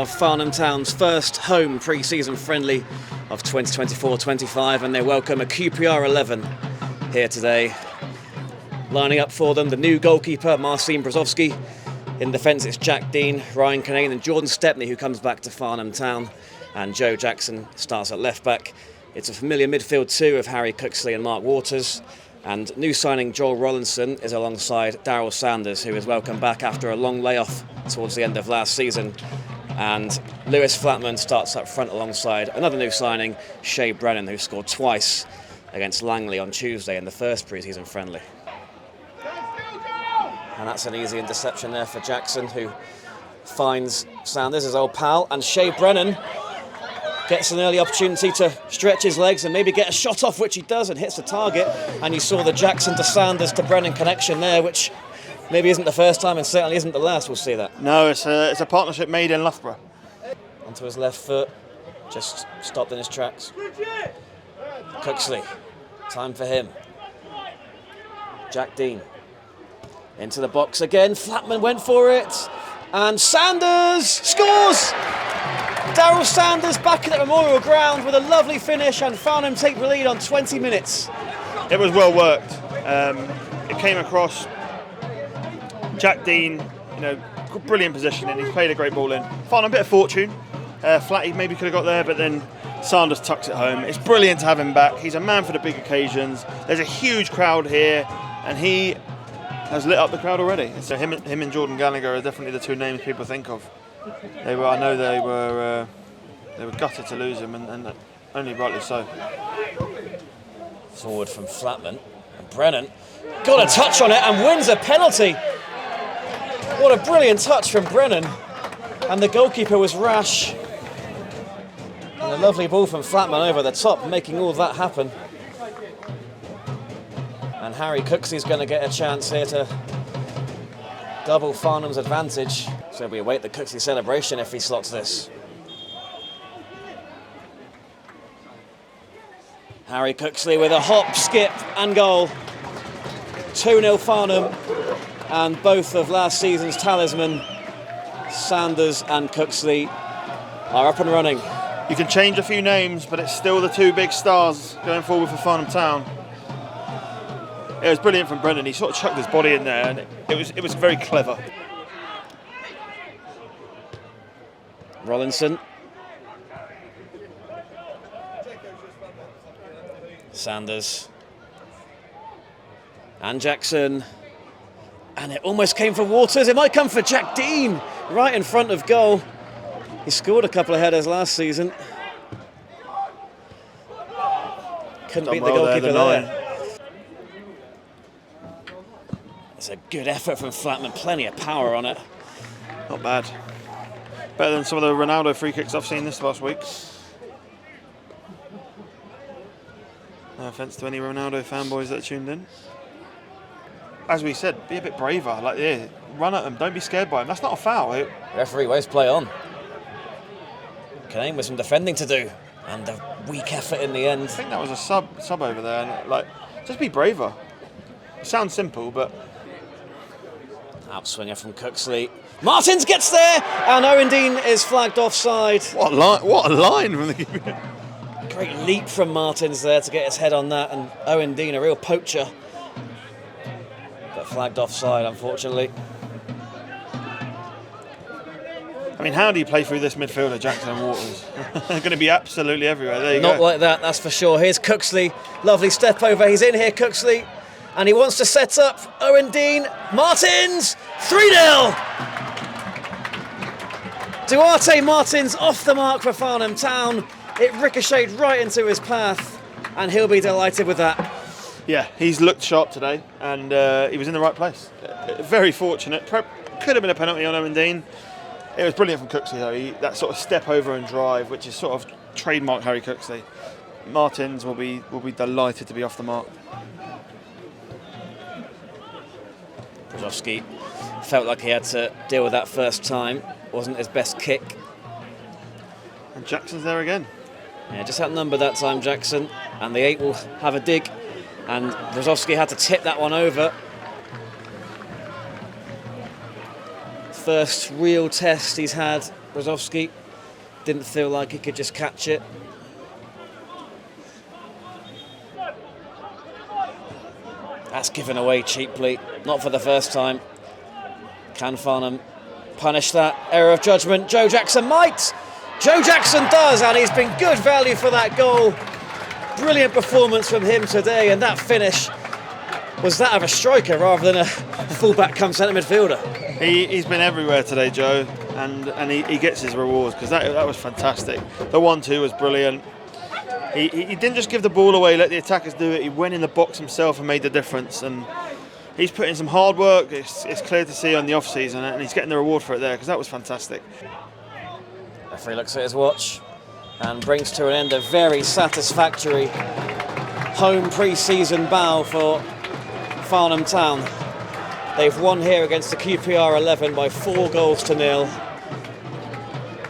Of Farnham Town's first home pre-season friendly of 2024-25, and they welcome a QPR 11 here today. Lining up for them, the new goalkeeper Marcin Brzozowski. In defence it's Jack Dean, Ryan Kinane and Jordan Stepney, who comes back to Farnham Town, and Joe Jackson starts at left back. It's a familiar midfield too of Harry Cooksley and Mark Waters, and new signing Joel Rollinson is alongside Daryl Sanders, who is welcome back after a long layoff towards the end of last season. And Lewis Flatman starts up front alongside another new signing, Shea Brennan, who scored twice against Langley on Tuesday in the first pre-season friendly. And that's an easy interception there for Jackson, who finds Sanders, his old pal, and Shea Brennan gets an early opportunity to stretch his legs and maybe get a shot off, which he does, and hits the target. And you saw the Jackson to Sanders to Brennan connection there, which maybe isn't the first time and certainly isn't the last. We'll see that. No, it's a partnership made in Loughborough. Onto his left foot, just stopped in his tracks. Cooksley, time for him. Jack Dean into the box again. Flatman went for it, and Sanders scores! Daryl Sanders back at the Memorial Ground with a lovely finish, and Farnham take the lead on 20 minutes. It was well worked. It came across. Jack Dean, brilliant positioning. He's played a great ball in. Farnham a bit of fortune. Flatty maybe could have got there, but then Sanders tucks it home. It's brilliant to have him back. He's a man for the big occasions. There's a huge crowd here, and he has lit up the crowd already. So him and Jordan Gallagher are definitely the two names people think of. They were gutted to lose him, and only rightly so. Forward from Flatman, and Brennan got a touch on it and wins a penalty. What a brilliant touch from Brennan, and the goalkeeper was rash. And a lovely ball from Flatman over the top, making all of that happen. And Harry Cooksley's going to get a chance here to double Farnham's advantage. So we await the Cooksley celebration if he slots this. Harry Cooksley with a hop, skip and goal. 2-0 Farnham, and both of last season's talisman, Sanders and Cooksley, are up and running. You can change a few names, but it's still the two big stars going forward for Farnham Town. It was brilliant from Brennan. He sort of chucked his body in there, and it was very clever. Rollinson. Sanders. And Jackson. And it almost came for Waters. It might come for Jack Dean, right in front of goal. He scored a couple of headers last season. Couldn't beat the goalkeeper there. It's a good effort from Flatman, plenty of power on it. Not bad. Better than some of the Ronaldo free kicks I've seen this last week. No offence to any Ronaldo fanboys that are tuned in. As we said, be a bit braver. Run at them. Don't be scared by them. That's not a foul. Referee waves play on. Kinane with some defending to do, and a weak effort in the end. I think that was a sub over there. And just be braver. It sounds simple, but outswinger from Cooksley. Martins gets there, and Owen Dean is flagged offside. What a line from the keeper. Great leap from Martins there to get his head on that, and Owen Dean, a real poacher. But flagged offside, unfortunately. I mean, how do you play through this midfielder, Jackson and Waters? They're going to be absolutely everywhere. There you go. Not like that, that's for sure. Here's Cooksley. Lovely step over. He's in here, Cooksley. And he wants to set up Owen Dean. Martins! 3-0! Duarte Martins off the mark for Farnham Town. It ricocheted right into his path, and he'll be delighted with that. Yeah, he's looked sharp today, and he was in the right place. Very fortunate. Could have been a penalty on Owen Dean. It was brilliant from Cooksley, though. That sort of step over and drive, which is sort of trademark Harry Cooksley. Martins will be delighted to be off the mark. Brzozowski felt like he had to deal with that first time. Wasn't his best kick. And Jackson's there again. Yeah, just outnumbered that time, Jackson. And the 8 will have a dig. And Brzozowski had to tip that one over. first real test he's had Brzozowski didn't feel like he could just catch it. That's given away cheaply, not for the first time. Can Farnham punish that error of judgment? Joe Jackson might. Joe Jackson does, and he's been good value for that goal. Brilliant performance from him today, and that finish was that of a striker rather than a fullback come centre midfielder. He's been everywhere today, Joe, and he gets his rewards, because that was fantastic. The 1-2 was brilliant. He didn't just give the ball away, let the attackers do it. He went in the box himself and made the difference. And he's put in some hard work. It's clear to see on the off-season, and he's getting the reward for it there, because that was fantastic. Referee looks at his watch and brings to an end a very satisfactory home pre-season bow for Farnham Town. They've won here against the QPR 11 by 4 goals to 0.